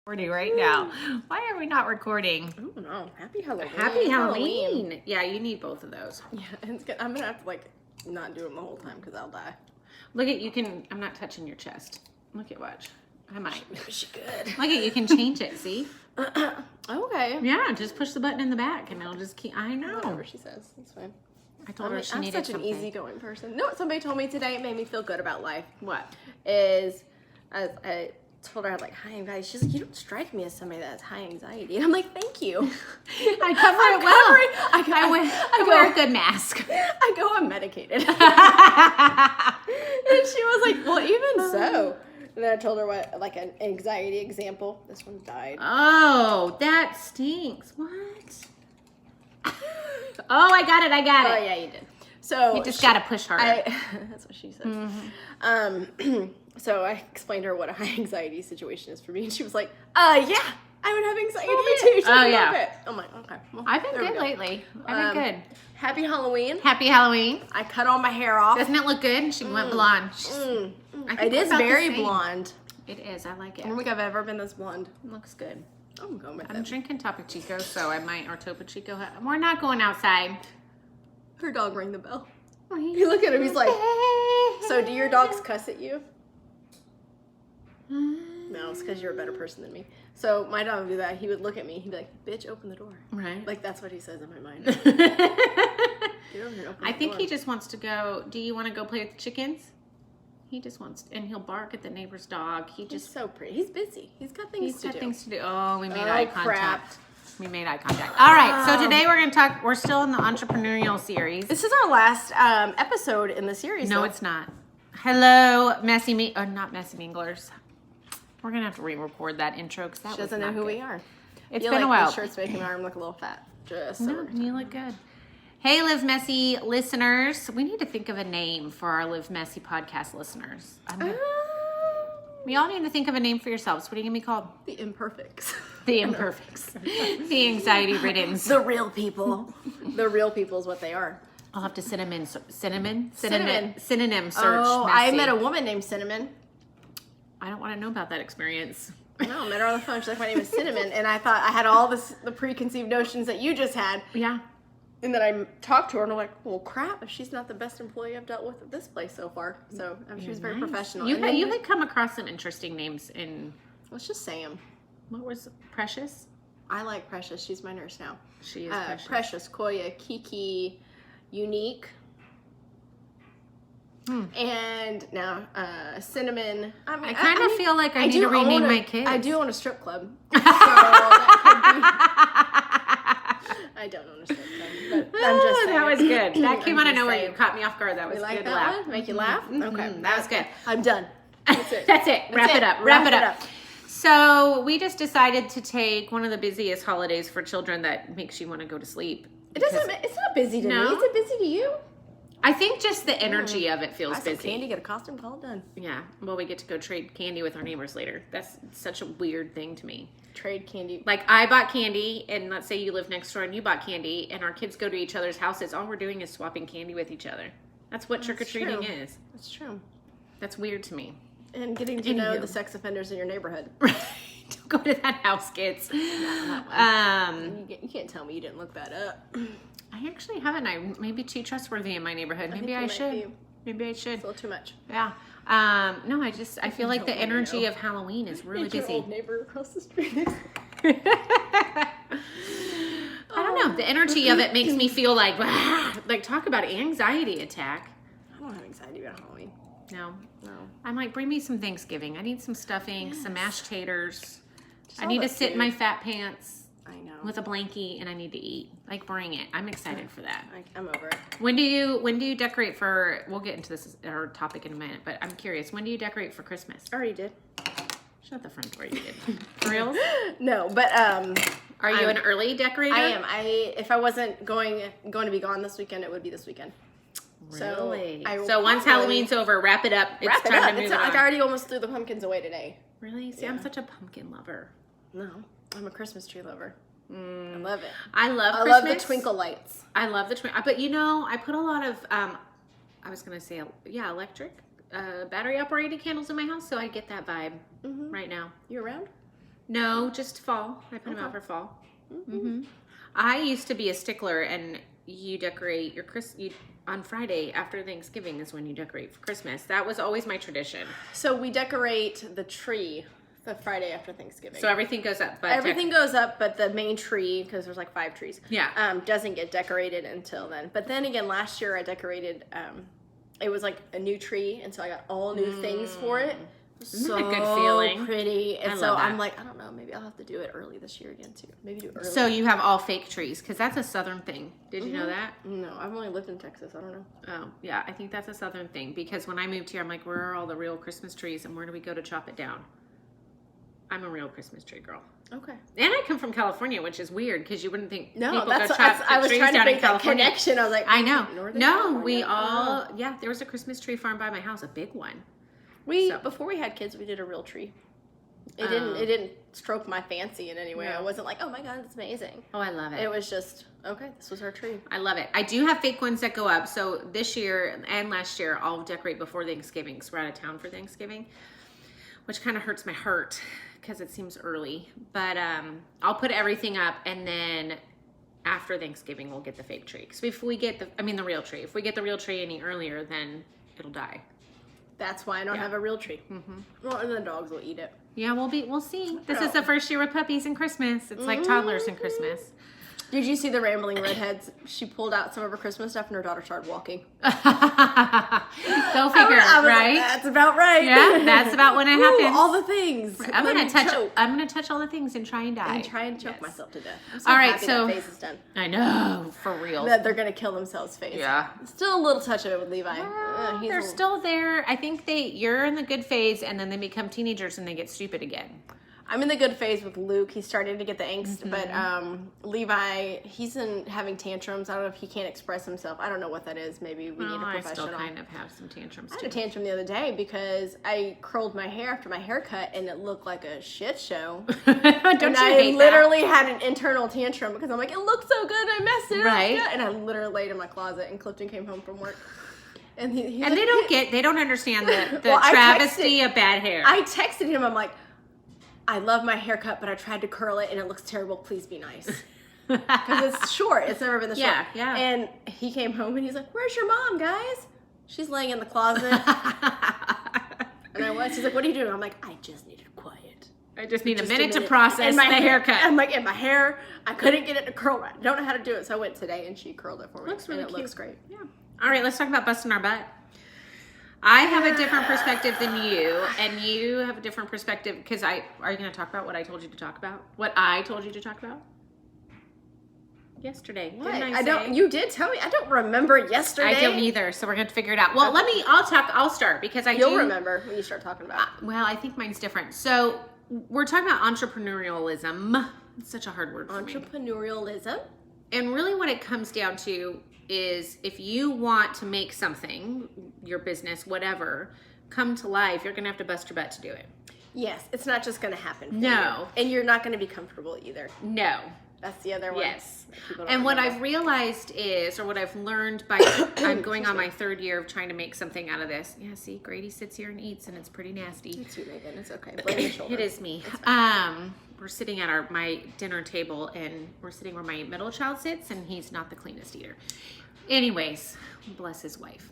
Recording right now. Why are we not recording? I don't know. Happy Halloween. Happy Halloween. Yeah, you need both of those. Yeah, and I'm gonna have to not do them the whole time because I'll die. Look at, you can, I'm not touching your chest. Look at, watch. I might. Maybe she could. Look at, you can change it, see? Okay. Yeah, just push the button in the back and it'll just keep, I know. Whatever she says. That's fine. I told her she I'm needed such something. an easygoing person. No, somebody told me today, it made me feel good about life. What? I told her I had high anxiety. She's like, you don't strike me as somebody that has high anxiety. And I'm like, thank you. I cover it well. I wear a good mask. I go, I'm medicated. And she was like, well, even so. And then I told her what, an anxiety example. This one died. Oh, that stinks. What? Oh, I got it. Oh, yeah, you did. So you just got to push harder. That's what she says. Mm-hmm. So I explained to her what a high anxiety situation is for me, and she was like, yeah, I would have anxiety too. She's Oh, yeah. I'm like, okay. Well, I've been good lately. I've been good. Happy Halloween. Happy Halloween. I cut all my hair off. Doesn't it look good? She went blonde. It is very blonde. It is. I like it. I don't think I've ever been this blonde. It looks good. I'm going with I'm it. drinking Topo Chico, so I might, or Topo Chico. We're not going outside. Her dog rang the bell. You look at him, he's like, so do your dogs cuss at you? No, it's because you're a better person than me. So my dog would do that. He would look at me. He'd be like, bitch, open the door. Right. Like, that's what he says in my mind. Get over here and open I the think door. he just wants to go, do you want to go play with the chickens? He just wants, and he'll bark at the neighbor's dog. He's so pretty. He's busy. He's got things to do. Oh, we made eye contact. Crap. We made eye contact. All right, so today we're going to talk, we're still in the entrepreneurial series. This is our last episode in the series. No, it's not. Hello, not Messy Minglers. We're going to have to re-record that intro because that She doesn't know who we are. It's been a while. Your shirt's making my arm look a little fat. Just so No, you look good. Hey, Live Messy listeners. We need to think of a name for our Live Messy podcast listeners. We all need to think of a name for yourselves. What are you going to be called? The imperfects. The imperfects. The anxiety ridden. The real people. The real people is what they are. I'll have to synonym search. Oh, Messy. I met a woman named Cinnamon. I don't want to know about that experience. No, I met her on the phone. She's like, my name is Cinnamon. And I thought I had all the preconceived notions that you just had. Yeah. And then I talked to her and I'm like, well, crap, if she's not the best employee I've dealt with at this place so far. So she was very professional. You had come across some interesting names in... Let's just say them. What was Precious? I like Precious. She's my nurse now. She is Precious. Precious, Koya, Kiki, Unique. And now Cinnamon. I kind of feel like I need to rename my kids. I do own a strip club. So that could be... I don't own a strip club, but I'm just saying. That was good. That came out of nowhere. You caught me off guard. That was you like good that laugh. one? Make you laugh? Okay. That was good. I'm done. That's it. That's it. Wrap it up. Wrap it up. So we just decided to take one of the busiest holidays for children that makes you want to go to sleep. It's not busy to me. Is it busy to you? I think just the energy of it feels busy. Candy, get a costume, call it done. Yeah. Well, we get to go trade candy with our neighbors later. That's such a weird thing to me. Trade candy. Like, I bought candy, and let's say you live next door and you bought candy, and our kids go to each other's houses. All we're doing is swapping candy with each other. That's what trick-or-treating is. That's true. That's weird to me. And getting to know the sex offenders in your neighborhood. Don't go to that house, kids. You can't tell me you didn't look that up. I actually haven't. I'm maybe too trustworthy in my neighborhood. Maybe I should. Maybe I should. It's a little too much. Yeah. No, I feel like the energy of Halloween is really busy. Your old neighbor across the street. I don't know. The energy of it makes me feel like talk about anxiety attack. I don't have anxiety about Halloween. No. I'm like, bring me some Thanksgiving. I need some stuffing, some mashed taters. I need to sit in my fat pants. I know. With a blankie, and I need to eat. Like, bring it. I'm excited for that. I'm over it. When do you decorate for? We'll get into this our topic in a minute, but I'm curious. When do you decorate for Christmas? I already did. Shut the front door. You did. For reals? No, but are you an early decorator? I am. If I wasn't going to be gone this weekend, it would be this weekend. Really? So once Halloween's over, wrap it up. It's time to move on. I already almost threw the pumpkins away today. Really? See, I'm such a pumpkin lover. No, I'm a Christmas tree lover. I love it. I love Christmas. I love the twinkle lights. I love the twinkle. But I put a lot of, I was going to say, electric battery operated candles in my house, so I get that vibe right now. You around? No, just fall. I put them out for fall. Mm-hmm. I used to be a stickler, and you decorate your on Friday after Thanksgiving is when you decorate for Christmas. That was always my tradition. So we decorate the tree the Friday after Thanksgiving. So everything goes up. But everything goes up, but the main tree, because there's like 5 trees, doesn't get decorated until then. But then again, last year I decorated, it was like a new tree, and so I got all new things for it. Isn't So that a good feeling? Pretty. And I so love that. I'm like, I don't know, maybe I'll have to do it early this year again too. Maybe do it early. So you have all fake trees, because that's a Southern thing. Did you know that? No, I've only lived in Texas. I don't know. Oh, yeah. I think that's a Southern thing, because when I moved here, I'm like, where are all the real Christmas trees, and where do we go to chop it down? I'm a real Christmas tree girl. Okay. And I come from California, which is weird, because you wouldn't think No, people that's go chop I was trees trying to down in make that California. connection. I was like, I know. Northern No, California? we all, yeah, there was a Christmas tree farm by my house, a big one. Before we had kids, we did a real tree. It didn't stroke my fancy in any way. No. I wasn't like, oh my God, it's amazing. Oh, I love it. It was just, okay, this was our tree. I love it. I do have fake ones that go up. So this year and last year, I'll decorate before Thanksgiving, because we're out of town for Thanksgiving, which kind of hurts my heart because it seems early. But I'll put everything up, and then after Thanksgiving, we'll get the fake tree. Because if we get the real tree. If we get the real tree any earlier, then it'll die. That's why I don't have a real tree. Well, and the dogs will eat it. Yeah, we'll see. This is the first year with puppies and Christmas. It's like toddlers and Christmas. Did you see the Rambling Redheads? She pulled out some of her Christmas stuff, and her daughter started walking. Go figure, I was right? Like, that's about right. Yeah, that's about when it happens. All the things. I'm gonna touch all the things and try and die. And try and choke myself to death. I'm All right, happy so that phase is done. I know, for real. That they're gonna kill themselves phase. Yeah. Still a little touch of it with Levi. They're still there. I think you're in the good phase, and then they become teenagers and they get stupid again. I'm in the good phase with Luke. He's starting to get the angst, but Levi, he's having tantrums. I don't know if he can't express himself. I don't know what that is. Maybe we need a professional. I still kind of have some tantrums I too. had a tantrum the other day because I curled my hair after my haircut, and it looked like a shit show. Don't and you I hate literally had an internal tantrum because I'm like, it looks so good, I messed it Right. up. And I literally laid in my closet, and Clifton came home from work. And he's And like, they don't understand the Well, I travesty of bad hair. I texted him, I'm like, I love my haircut, but I tried to curl it and it looks terrible. Please be nice. Because it's short. It's never been this short. Yeah. And he came home and he's like, where's your mom, guys? She's laying in the closet. And I was. He's like, what are you doing? I'm like, I just needed quiet. I just need a minute to process And the my haircut. I'm like, and my hair, I couldn't get it to curl right. I don't know how to do it. So I went today and she curled it for me. Looks really and it cute. looks great. Yeah. All right, let's talk about busting our butt. I have a different perspective than you, and you have a different perspective because are you going to talk about what I told you to talk about? What I told you to talk about? Yesterday. What? Didn't I say? You did tell me. I don't remember yesterday. I don't either, so we're going to figure it out. Well, I'll start because You'll remember when you start talking about it. Well, I think mine's different. So we're talking about entrepreneurialism. It's such a hard word for me. Entrepreneurialism? And really what it comes down to is if you want to make something, your business, whatever, come to life, you're going to have to bust your butt to do it. Yes, it's not just going to happen. For No. you. And you're not going to be comfortable either. No. That's the other one. Yes. And what I've realized is, or what I've learned by, I'm going on my 3rd year of trying to make something out of this. Yeah, see, Grady sits here and eats, and it's pretty nasty. It's you, Megan. It's okay. Blame your shoulder. It is me. We're sitting at my dinner table, and we're sitting where my middle child sits, and he's not the cleanest eater. Anyways, bless his wife.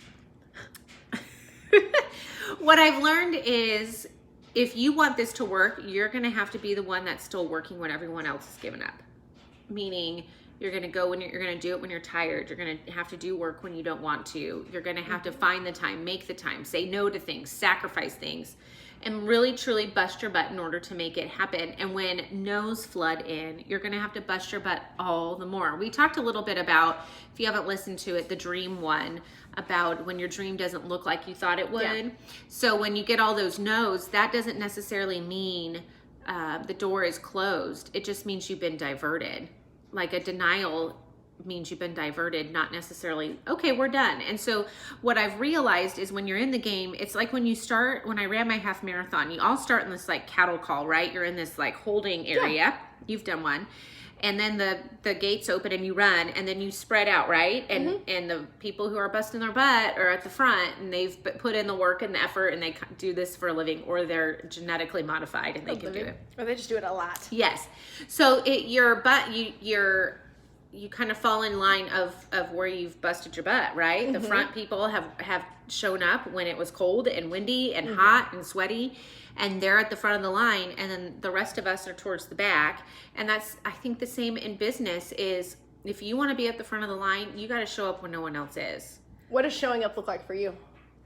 What I've learned is if you want this to work, you're going to have to be the one that's still working when everyone else has given up. Meaning you're going to go when you're going to do it when you're tired. You're going to have to do work when you don't want to. You're going to have to find the time, make the time, say no to things, sacrifice things, and really truly bust your butt in order to make it happen. And when no's flood in, you're going to have to bust your butt all the more. We talked a little bit about, if you haven't listened to it, the dream one, about when your dream doesn't look like you thought it would. Yeah. So when you get all those no's, that doesn't necessarily mean the door is closed. It just means you've been diverted. Like a denial means you've been diverted, not necessarily, okay, we're done. And so what I've realized is when you're in the game, it's like when I ran my half marathon, you all start in this like cattle call, right? You're in this like holding area. Yeah. You've done one. And then the gates open and you run, and then you spread out, right? And the people who are busting their butt are at the front, and they've put in the work and the effort, and they do this for a living, or they're genetically modified and they can do it. Or they just do it a lot. Yes. So you kind of fall in line of where you've busted your butt, right? The front people have shown up when it was cold and windy and hot and sweaty, and they're at the front of the line, and then the rest of us are towards the back. And that's, I think, the same in business is if you want to be at the front of the line, you got to show up when no one else is. What does showing up look like for you?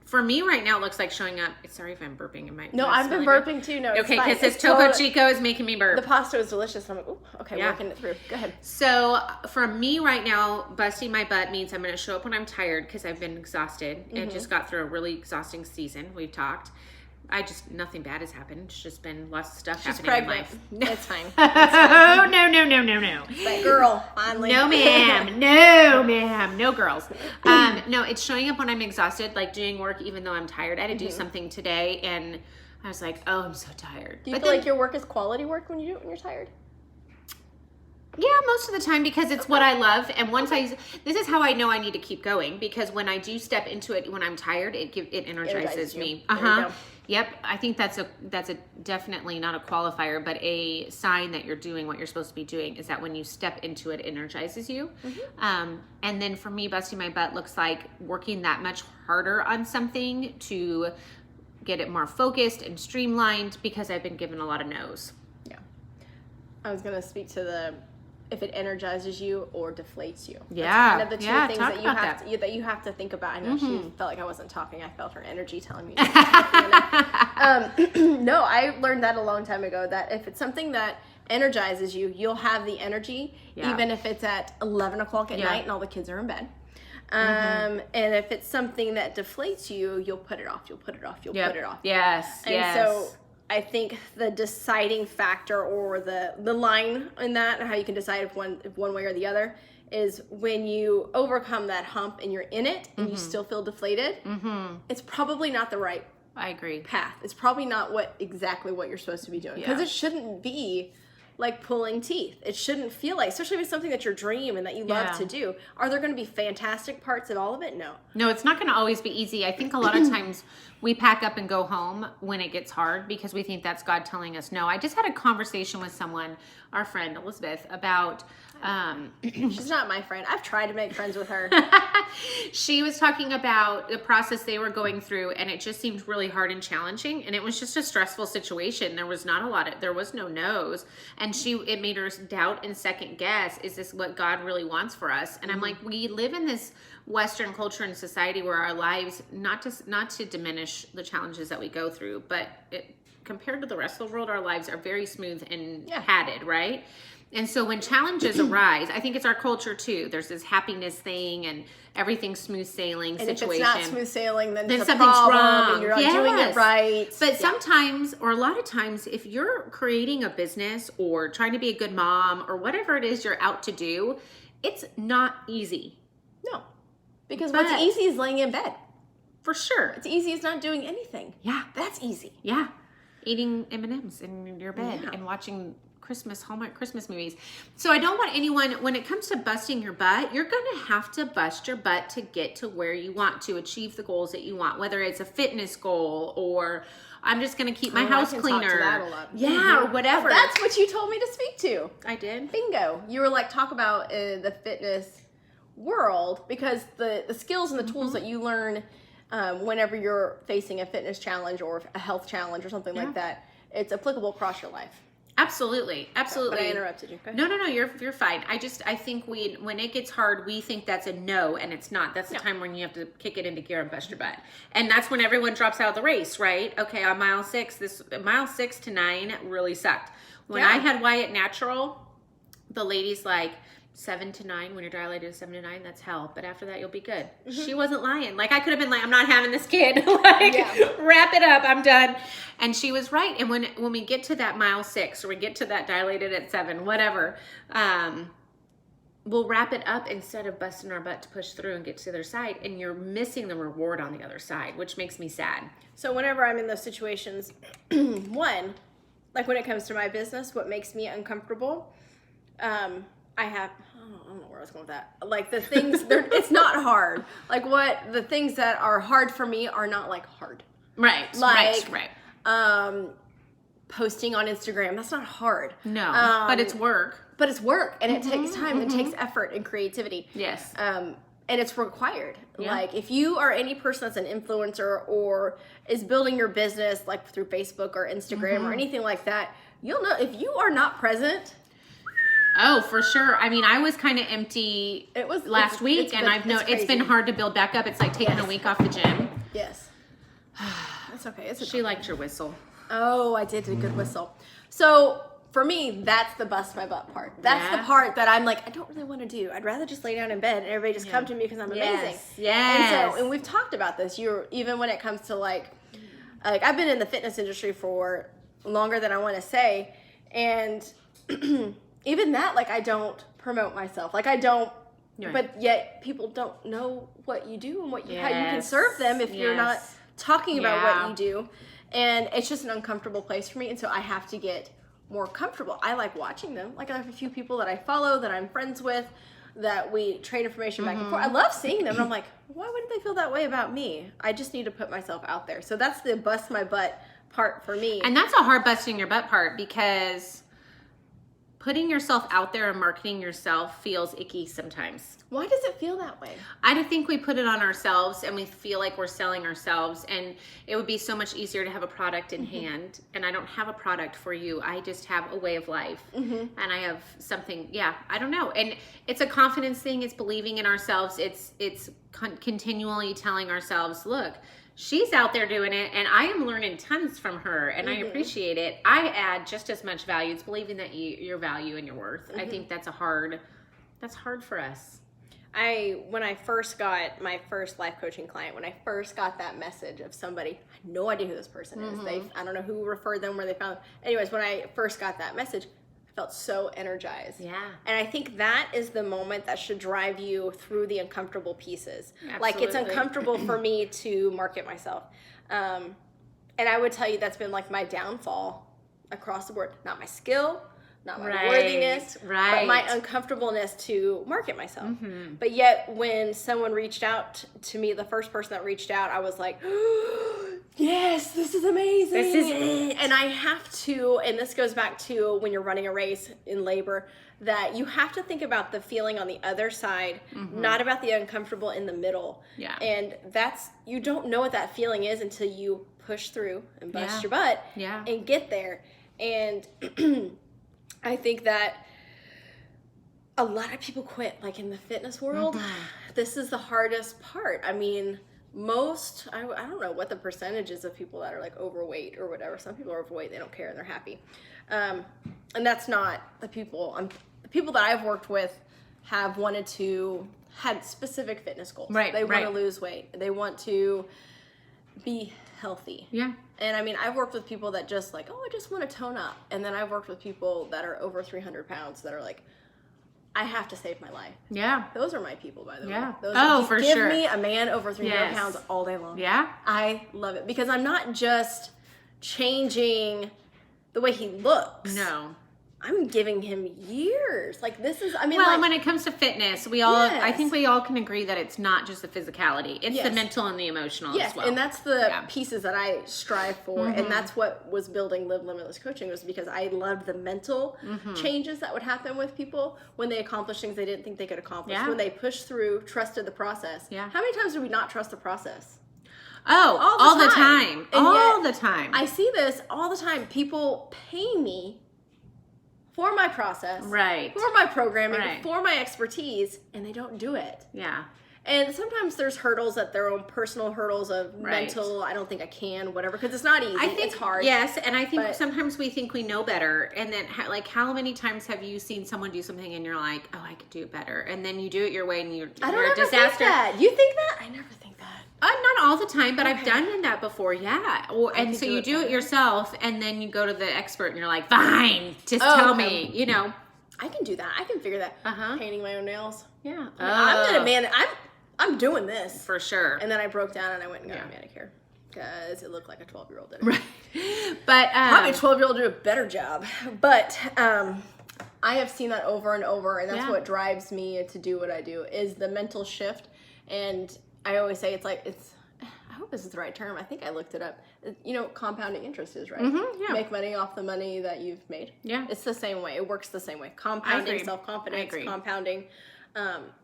For me right now, it looks like showing up. Sorry if I'm burping. No, I've been burping too. No, okay, because this Topo Chico is making me burp. The pasta is delicious. I'm like, oh, okay, working it through. Go ahead. So for me right now, busting my butt means I'm going to show up when I'm tired because I've been exhausted and just got through a really exhausting season. We've talked. Nothing bad has happened. It's just been lots of stuff happening in life. It's fine. Oh, no. But girl, finally. No, ma'am. No, ma'am. No girls. No, it's showing up when I'm exhausted, like doing work even though I'm tired. I had to do something today, and I was like, oh, I'm so tired. Do you feel like your work is quality work when you do it when you're tired? Yeah, most of the time, because it's what I love. And this is how I know I need to keep going, because when I do step into it when I'm tired, it energizes me. Yep, I think that's a definitely not a qualifier, but a sign that you're doing what you're supposed to be doing is that when you step into it, it energizes you. And then for me, busting my butt looks like working that much harder on something to get it more focused and streamlined, because I've been given a lot of no's. Yeah, I was gonna speak to if it energizes you or deflates you. Yeah, that's kind of the two things that you have to think about. I know she felt like I wasn't talking. I felt her energy telling me. No, I learned that a long time ago, that if it's something that energizes you, you'll have the energy, even if it's at 11 o'clock at night and all the kids are in bed. And if it's something that deflates you, you'll put it off. You'll put it off. Yes. And so I think the deciding factor, or the line in that, and how you can decide if one way or the other, is when you overcome that hump and you're in it and you still feel deflated, it's probably not the right path. It's probably not exactly what you're supposed to be doing, because it shouldn't be like pulling teeth. It shouldn't feel like, especially if it's something that's your dream and that you love to do. Are there going to be fantastic parts of all of it? No, it's not going to always be easy. I think a lot of times we pack up and go home when it gets hard, because we think that's God telling us no. I just had a conversation with someone, our friend Elizabeth, about she's not my friend. I've tried to make friends with her. She was talking about the process they were going through, and it just seemed really hard and challenging, and it was just a stressful situation. There was no no's, and it made her doubt and second guess, is this what God really wants for us? And I'm like, we live in this Western culture and society where our lives, not to diminish the challenges that we go through, but compared to the rest of the world, our lives are very smooth and padded, right? And so when challenges arise, I think it's our culture too. There's this happiness thing and everything's smooth sailing situation. If it's not smooth sailing, then something's wrong. And you're not doing it right. But sometimes, or a lot of times, if you're creating a business or trying to be a good mom or whatever it is you're out to do, it's not easy. No, because what's easy is laying in bed. For sure. It's easy as not doing anything. Yeah. That's easy. Yeah. Eating M&Ms in your bed and watching Hallmark Christmas movies. So I don't want anyone, when it comes to busting your butt, you're going to have to bust your butt to get to where you want to achieve the goals that you want, whether it's a fitness goal or I'm just going to keep my house cleaner. Talk to that a lot. Yeah, or whatever. That's what you told me to speak to. I did. Bingo. You were like, talk about the fitness world, because the skills and the tools that you learn whenever you're facing a fitness challenge or a health challenge or something like that, it's applicable across your life. Absolutely. But I interrupted you. No, you're fine. I think when it gets hard, we think that's a no, and it's not. That's the time when you have to kick it into gear and bust your butt. And that's when everyone drops out of the race, right? Okay, on mile 6 to 9 really sucked. When I had Wyatt Natural, the lady's like, 7 to 9, when you're dilated 7 to 9, that's hell. But after that, you'll be good. She wasn't lying. Like, I could have been like, I'm not having this kid. Wrap it up. I'm done. And she was right. And when we get to that mile 6, or we get to that dilated at 7, whatever, we'll wrap it up instead of busting our butt to push through and get to the other side, and you're missing the reward on the other side, which makes me sad. So whenever I'm in those situations, one, like when it comes to my business, what makes me uncomfortable, I don't know where I was going with that. Like the things, it's not hard. Like the things that are hard for me are not like hard. Right, like, right. Posting on Instagram, that's not hard. No, but it's work. But it's work, and it takes time, it takes effort and creativity. Yes. And it's required. Yeah. Like if you are any person that's an influencer or is building your business like through Facebook or Instagram or anything like that, you'll know if you are not present. Oh, for sure. I mean, I was kind of empty last week, and it's been hard to build back up. It's like taking a week off the gym. Yes. That's okay. She liked your whistle. Oh, I did a good whistle. So for me, that's the bust my butt part. That's the part that I'm like, I don't really want to do. I'd rather just lay down in bed and everybody just come to me because I'm amazing. Yes. And we've talked about this. Even when it comes to like I've been in the fitness industry for longer than I want to say, and even that, like I don't promote myself. Like I don't. Right. But yet people don't know what you do and how you can serve them if you're not talking about what you do. And it's just an uncomfortable place for me. And so I have to get more comfortable. I like watching them. Like I have a few people that I follow, that I'm friends with, that we trade information back and forth. I love seeing them. And I'm like, why wouldn't they feel that way about me? I just need to put myself out there. So that's the bust my butt part for me. And that's a hard busting your butt part, because putting yourself out there and marketing yourself feels icky sometimes. Why does it feel that way? I think we put it on ourselves and we feel like we're selling ourselves, and it would be so much easier to have a product in hand. And I don't have a product for you. I just have a way of life. And I have something, I don't know. And it's a confidence thing. It's believing in ourselves. It's continually telling ourselves, look, she's out there doing it, and I am learning tons from her, and I appreciate it. I add just as much value. It's believing that your value and your worth. I think that's hard for us. When I first got my first life coaching client, when I first got that message of somebody, I had no idea who this person is. I don't know who referred them, where they found them. Anyways, when I first got that message, I felt so energized. Yeah. And I think that is the moment that should drive you through the uncomfortable pieces. Absolutely. Like it's uncomfortable for me to market myself. And I would tell you that's been like my downfall across the board. Not my skill, not my worthiness, but my uncomfortableness to market myself. But yet when someone reached out to me, the first person that reached out, I was like, yes, this is amazing. This is it. And I have to, and this goes back to when you're running a race in labor, that you have to think about the feeling on the other side, not about the uncomfortable in the middle. Yeah. And you don't know what that feeling is until you push through and bust your butt and get there. And I think that a lot of people quit, like in the fitness world. This is the hardest part. I mean, I don't know what the percentage is of people that are like overweight or whatever. Some people are overweight, they don't care, and they're happy. And that's not the people. The people that I've worked with had specific fitness goals. Right. They want to lose weight. They want to be healthy. Yeah. And I mean, I've worked with people that just like, I just want to tone up. And then I've worked with people that are over 300 pounds that are like, I have to save my life. Yeah. Those are my people, by the way. Yeah. For sure. Give me a man over 300 pounds all day long. Yeah. I love it because I'm not just changing the way he looks. No. I'm giving him years. Like this is, when it comes to fitness, I think we all can agree that it's not just the physicality. It's the mental and the emotional as well. And that's the pieces that I strive for. And that's what was building Live Limitless Coaching, was because I loved the mental changes that would happen with people when they accomplished things they didn't think they could accomplish. When they pushed through, trusted the process. Yeah. How many times do we not trust the process? Oh, all the time. All the time. I see this all the time. People pay me for my process, for my programming, for my expertise, and they don't do it. Yeah. And sometimes there's hurdles, that their own personal hurdles of mental, I don't think I can, whatever, because it's not easy. I think it's hard. Yes, and I think sometimes we think we know better, and then like how many times have you seen someone do something and you're like, oh, I could do it better, and then you do it your way and you're a disaster. Think that. You think that? I never think that. Not all the time, but I've done that before. Yeah, and so you do it yourself, and then you go to the expert, and you're like, "Fine, just tell me." You know. I can do that. I can figure that. Uh-huh. Painting my own nails. Yeah. I'm gonna man. I'm doing this for sure. And then I broke down and I went and got a manicure because it looked like a 12-year-old did it. Right. But probably a 12-year-old did a better job. But I have seen that over and over, and that's what drives me to do what I do is the mental shift. And I always say I hope this is the right term. I think I looked it up. You know what compounding interest is, right? Mm-hmm, yeah. Make money off the money that you've made. Yeah. It's the same way. It works the same way. Compounding, self-confidence, compounding.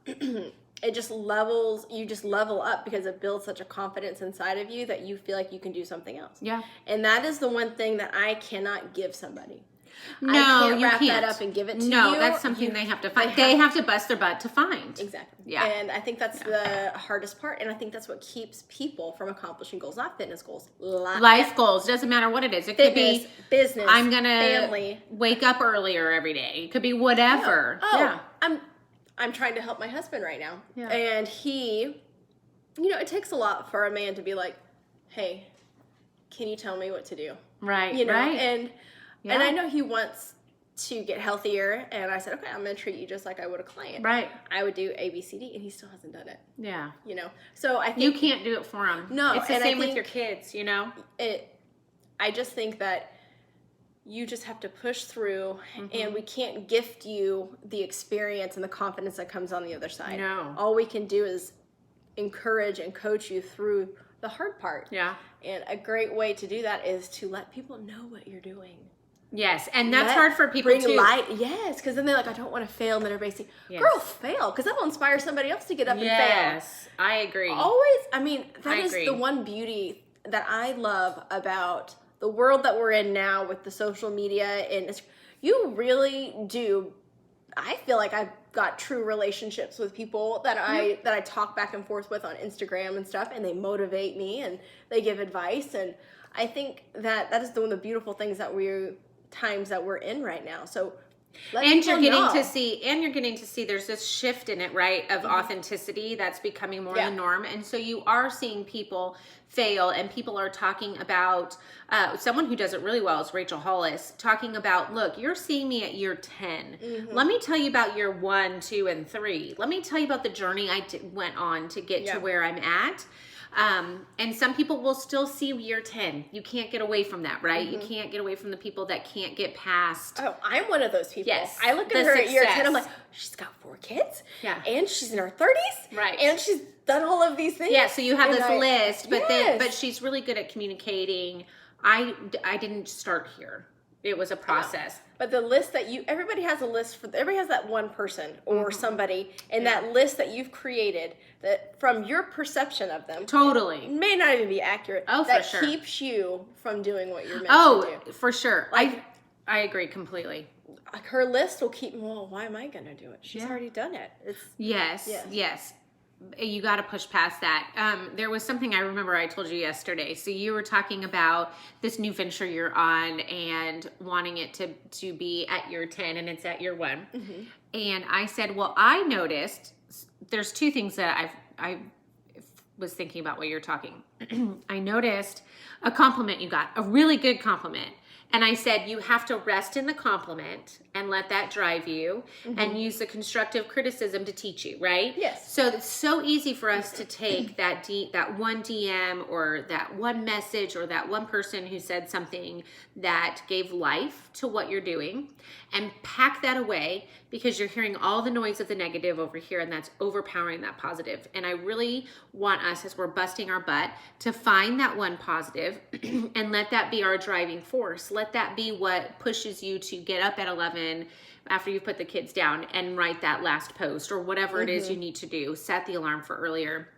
It just you just level up because it builds such a confidence inside of you that you feel like you can do something else. Yeah. And that is the one thing that I cannot give somebody. No, I can't you wrap can't. that up and give it to you. No, that's something they have to find. They have to bust their butt to find. Exactly. Yeah. And I think that's the hardest part. And I think that's what keeps people from accomplishing goals, not fitness goals. Life goals. Doesn't matter what it is. It could be business, I'm going family. to wake up earlier every day. It could be whatever. Yeah. I'm trying to help my husband right now. Yeah. And he, it takes a lot for a man to be like, hey, can you tell me what to do? Right. Right. And I know he wants to get healthier, and I said, okay, I'm going to treat you just like I would a client. Right. I would do A, B, C, D, and he still hasn't done it. Yeah. So I think you can't do it for him. No. It's the same with your kids, I just think that you just have to push through, and we can't gift you the experience and the confidence that comes on the other side. No. All we can do is encourage and coach you through the hard part. Yeah. And a great way to do that is to let people know what you're doing. Yes, and that's hard for people bring too. Light, yes, because then they're like, I don't want to fail, and then everybody say, "Girl, fail," because that'll inspire somebody else to get up and fail. Yes, I agree. Always, that is the one beauty that I love about the world that we're in now with the social media, and you really do. I feel like I've got true relationships with people that I talk back and forth with on Instagram and stuff, and they motivate me and they give advice, and I think that is one of the beautiful things that times that we're in right now. So you're getting to see there's this shift in it, right, of authenticity that's becoming more the norm. And so you are seeing people fail, and people are talking about someone who does it really well is Rachel Hollis, talking about, look, you're seeing me at year 10. Let me tell you about year 1, 2, and 3. Let me tell you about the journey I went on to get to where I'm at. And some people will still see year 10. You can't get away from that, right? You can't get away from the people that can't get past. Oh, I'm one of those people. Yes. I look at her at year 10, I'm like, she's got 4 kids. Yeah. And she's in her 30s. Right. And she's done all of these things. Yeah, so you have this list, but but she's really good at communicating. I didn't start here. It was a process. But the list that everybody has a list everybody has that one person or somebody, and that list that you've created that from your perception of them totally may not even be accurate. Oh, that for sure. keeps you from doing what you're meant to do. For sure. I agree completely. Like her list will keep, well, why am I going to do it? She's already done it. Yes. You got to push past that. There was something I remember I told you yesterday. So you were talking about this new venture you're on and wanting it to be at year 10 and it's at year 1. And I said, well, I noticed there's 2 things that I was thinking about while you're talking. I noticed a compliment you got, a really good compliment. And I said, you have to rest in the compliment and let that drive you and use the constructive criticism to teach you, right? Yes. So it's so easy for us to take that one DM or that one message or that one person who said something that gave life to what you're doing and pack that away because you're hearing all the noise of the negative over here and that's overpowering that positive. And I really want us, as we're busting our butt, to find that one positive and let that be our driving force. Let that be what pushes you to get up at 11 after you've put the kids down and write that last post or whatever it is you need to do. Set the alarm for earlier.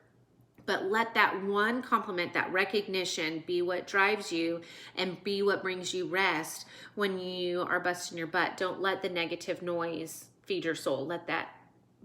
But let that one compliment, that recognition be what drives you and be what brings you rest when you are busting your butt. Don't let the negative noise feed your soul. Let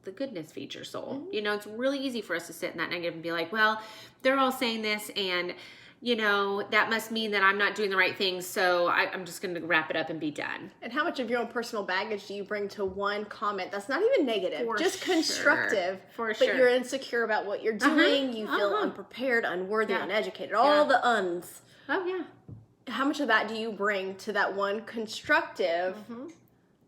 the goodness feed your soul. It's really easy for us to sit in that negative and be like, well, they're all saying this and that must mean that I'm not doing the right thing, so I'm just going to wrap it up and be done. And how much of your own personal baggage do you bring to one comment that's not even negative, just constructive, but you're insecure about what you're doing, you feel unprepared, unworthy, uneducated, all the uns. Oh, yeah. How much of that do you bring to that one constructive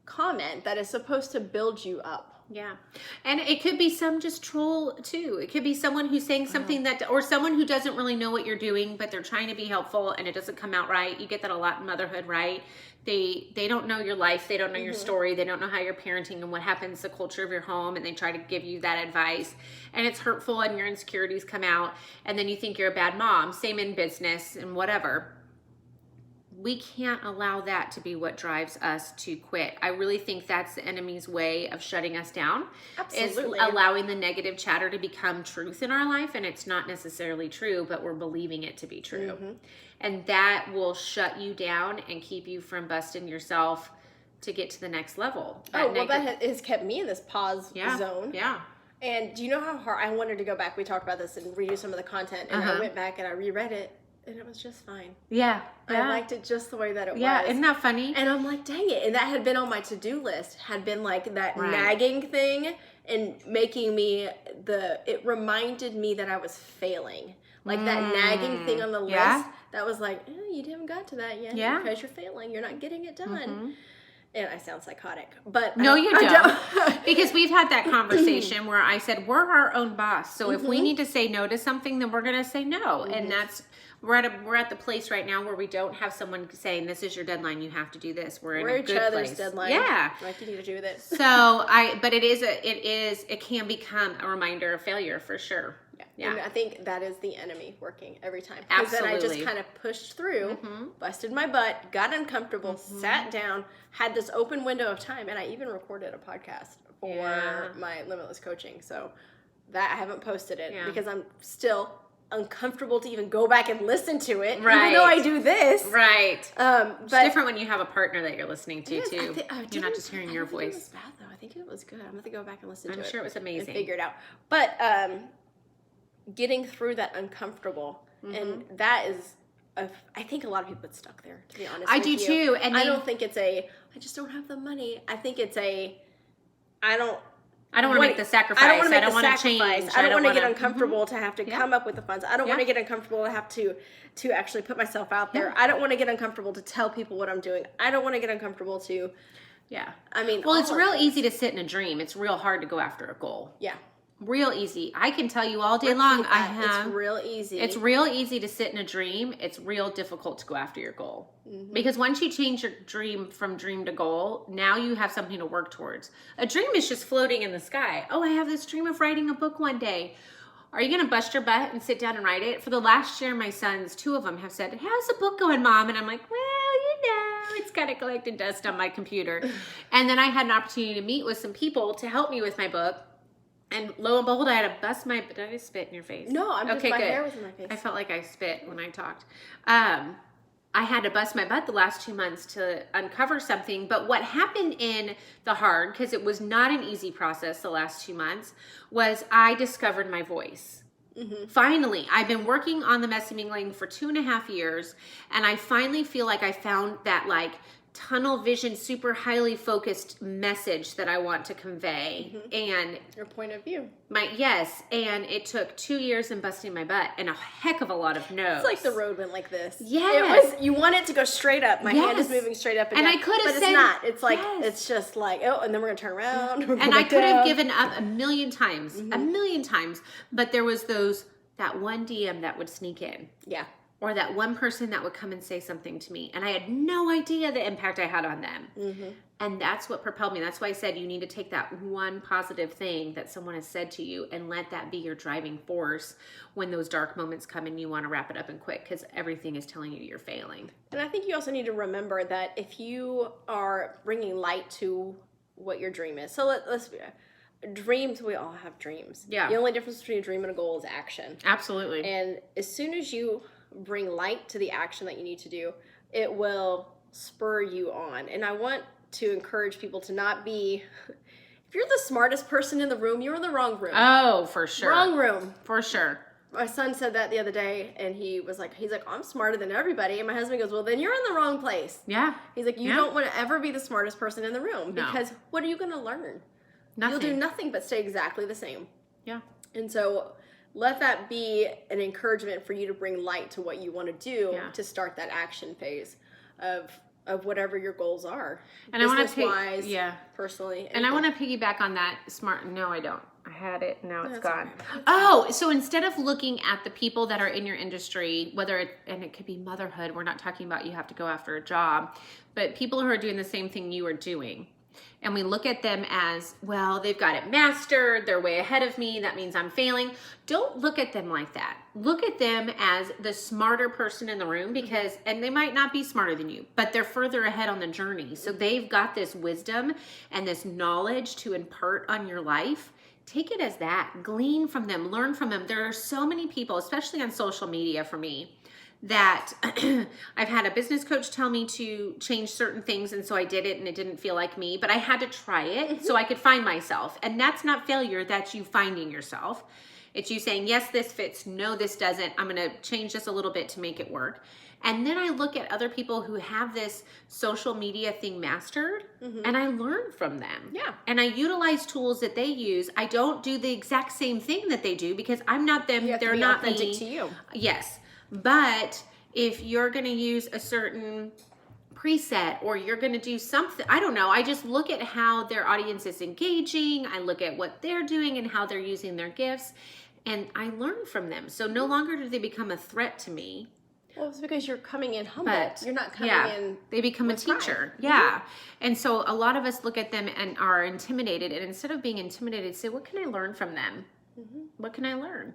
comment that is supposed to build you up. Yeah. And it could be some just troll too. It could be someone who's saying something that, or someone who doesn't really know what you're doing, but they're trying to be helpful and it doesn't come out right. You get that a lot in motherhood, right? They don't know your life. They don't know your story. They don't know how you're parenting and what happens, the culture of your home. And they try to give you that advice and it's hurtful and your insecurities come out. And then you think you're a bad mom, same in business and whatever. We can't allow that to be what drives us to quit. I really think that's the enemy's way of shutting us down. Absolutely. Is allowing the negative chatter to become truth in our life. And it's not necessarily true, but we're believing it to be true. And that will shut you down and keep you from busting yourself to get to the next level. That has kept me in this pause zone. Yeah. And do you know how hard I wanted to go back? We talked about this and redo some of the content. And I went back and I reread it. And it was just fine. Yeah. I liked it just the way that it was. Yeah, isn't that funny? And I'm like, dang it. And that had been on my to-do list, had been like that nagging thing and making me it reminded me that I was failing. Like that nagging thing on the list that was like, you haven't got to that yet because you're failing. You're not getting it done. And I sound psychotic, but no, you don't. Because we've had that conversation where I said, we're our own boss. So if we need to say no to something, then we're going to say no. And we're at the place right now where we don't have someone saying, this is your deadline. You have to do this. We're in a good each other's place. Deadline. Yeah. Like you need to do with it. So but it can become a reminder of failure for sure. Yeah. And I think that is the enemy working every time. Because then I just kind of pushed through, busted my butt, got uncomfortable, sat down, had this open window of time, and I even recorded a podcast for my Limitless Coaching. So that I haven't posted it because I'm still uncomfortable to even go back and listen to it, even though I do this. Right. But it's different when you have a partner that you're listening to, too. You're not just hearing your voice. It was bad, though. I think it was good. I'm going to go back and listen to it. I'm sure it was amazing. And figure it out. But getting through that uncomfortable, and that is, I think a lot of people get stuck there, to be honest I with do you. too. And I don't think it's I just don't have the money. I think it's I don't want to make the sacrifice. I don't want to make the sacrifice. Change. I don't want to get uncomfortable to have to come up with the funds. I don't want to get uncomfortable to have to actually put myself out there. I don't want to get uncomfortable to tell people what I'm doing. I don't want to get uncomfortable to. Yeah. I mean, well, it's real easy to sit in a dream. It's real hard to go after a goal. Yeah. Real easy. I can tell you all day long. It's real easy. It's real easy to sit in a dream. It's real difficult to go after your goal. Because once you change your dream from dream to goal, now you have something to work towards. A dream is just floating in the sky. Oh, I have this dream of writing a book one day. Are you going to bust your butt and sit down and write it? For the last year, my sons, 2 of them have said, how's the book going, Mom? And I'm like, well, it's kind of collecting dust on my computer. And then I had an opportunity to meet with some people to help me with my book. And lo and behold, I had to bust my... Did I spit in your face? No, my hair was in my face. I felt like I spit when I talked. I had to bust my butt the last 2 months to uncover something. But what happened in the hard, because it was not an easy process the last 2 months, was I discovered my voice. Finally, I've been working on the Messy Mingling for 2.5 years, and I finally feel like I found that tunnel vision, super highly focused message that I want to convey. And your point of view. And it took 2 years in busting my butt and a heck of a lot of no's. It's like the road went like this. Yes. You want it to go straight up. My hand is moving straight up and I could have said, but it's not. It's like, it's just like, and then we're going to turn around. And I could have given up a million times, but there was that one DM that would sneak in. Yeah. Or that one person that would come and say something to me. And I had no idea the impact I had on them. And that's what propelled me. That's why I said you need to take that one positive thing that someone has said to you and let that be your driving force when those dark moments come and you want to wrap it up and quit because everything is telling you you're failing. And I think you also need to remember that if you are bringing light to what your dream is. So let's be dreams, we all have dreams. Yeah. The only difference between a dream and a goal is action. Absolutely. And as soon as you bring light to the action that you need to do, it will spur you on. And I want to encourage people to not be, if you're the smartest person in the room, you're in the wrong room. Oh, for sure. Wrong room. For sure. My son said that the other day, and he's like, I'm smarter than everybody. And my husband goes, well, then you're in the wrong place. Yeah. He's like, you don't want to ever be the smartest person in the room because what are you going to learn? Nothing. You'll do nothing but stay exactly the same. Yeah. And so let that be an encouragement for you to bring light to what you want to do to start that action phase of of whatever your goals are. And I want to business-wise, personally. And I want to piggyback on that smart. No, I don't. I had it. Now it's gone. Okay. Oh, so instead of looking at the people that are in your industry, and it could be motherhood. We're not talking about you have to go after a job, but people who are doing the same thing you are doing. And we look at them as, well, they've got it mastered. They're way ahead of me. That means I'm failing. Don't look at them like that. Look at them as the smarter person in the room and they might not be smarter than you, but they're further ahead on the journey. So they've got this wisdom and this knowledge to impart on your life. Take it as that. Glean from them. Learn from them. There are so many people, especially on social media for me, that I've had a business coach tell me to change certain things, and so I did it and it didn't feel like me, but I had to try it so I could find myself. And that's not failure, that's you finding yourself. It's you saying, yes, this fits, no, this doesn't. I'm gonna change this a little bit to make it work. And then I look at other people who have this social media thing mastered, and I learn from them. Yeah. And I utilize tools that they use. I don't do the exact same thing that they do because I'm not them, they're not authentic me. to you. Yes. But if you're going to use a certain preset or you're going to do something, I don't know. I just look at how their audience is engaging. I look at what they're doing and how they're using their gifts, and I learn from them. So no longer do they become a threat to me. Well, it's because you're coming in humble. But you're not coming in. They become a teacher. Yeah. And so a lot of us look at them and are intimidated. And instead of being intimidated, say, what can I learn from them? What can I learn?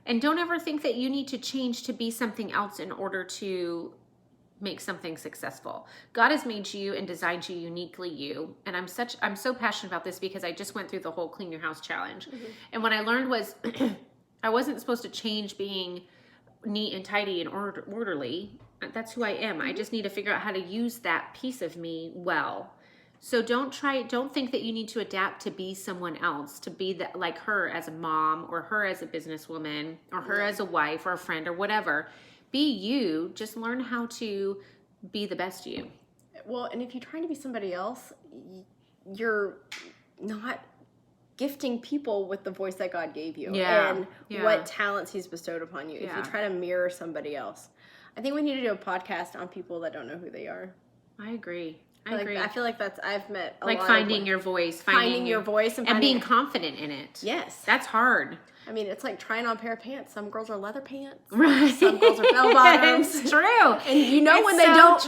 And don't ever think that you need to change to be something else in order to make something successful. God has made you and designed you uniquely you. And I'm so passionate about this because I just went through the whole Clean Your House challenge. And what I learned was I wasn't supposed to change being neat and tidy and orderly. That's who I am. I just need to figure out how to use that piece of me well. So don't think that you need to adapt to be someone else, to be like her as a mom or her as a businesswoman or her as a wife or a friend or whatever. Be you. Just learn how to be the best you. Well, and if you're trying to be somebody else, you're not gifting people with the voice that God gave you and what talents he's bestowed upon you. If you try to mirror somebody else. I think we need to do a podcast on people that don't know who they are. I agree. I feel like I've met a like lot finding of your voice, finding your voice and being confident in it. Yes. That's hard. I mean, it's like trying on a pair of pants. Some girls are leather pants. Right. Some girls are bell bottoms. It's true. And you know when they don't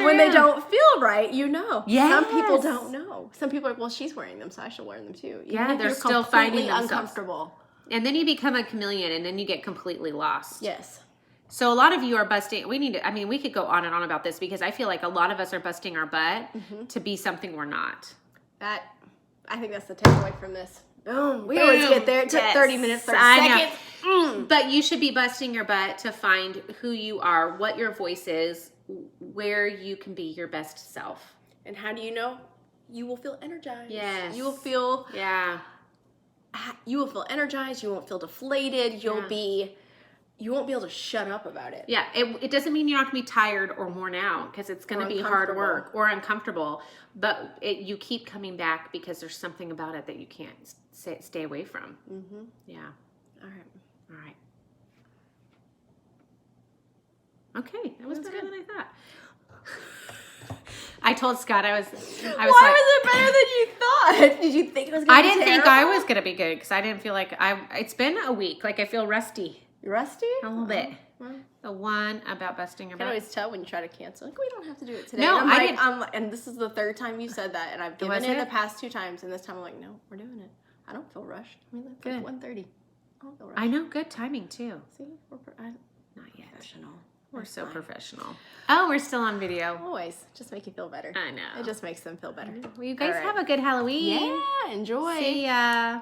feel right, you know. Yes. Some people don't know. Some people are like, well, she's wearing them, so I should wear them too. Even they're still finding themselves uncomfortable. And then you become a chameleon, and then you get completely lost. Yes. So a lot of you are busting. We could go on and on about this because I feel like a lot of us are busting our butt to be something we're not. I think that's the takeaway from this. Boom. We always get there. It took 30 minutes, 30 seconds. But you should be busting your butt to find who you are, what your voice is, where you can be your best self. And how do you know? You will feel energized. Yes. You will feel energized. You won't feel deflated. You won't be able to shut up about it. Yeah, it doesn't mean you're not going to be tired or worn out because it's going to be hard work or uncomfortable. But you keep coming back because there's something about it that you can't stay away from. Mm-hmm. Yeah. All right. Okay, that was better than I thought. I told Scott I was. Why was it better than you thought? Did you think it was going to be I didn't think I was going to be good because I didn't feel like it's been a week. Like I feel rusty. Rusty? A little bit. Well, the one about busting your butt. I can always tell when you try to cancel. Like, we don't have to do it today. No, and I didn't. And this is the third time you said that, and I've given it the past 2 times, and this time I'm like, no, we're doing it. I don't feel rushed. I mean, it's like 1:30. I don't feel rushed. I know, good timing too. See, not yet. Professional. We're so professional. Oh, we're still on video. Always. Just make you feel better. I know. It just makes them feel better. Well, you guys have a good Halloween. Yeah, enjoy. See ya.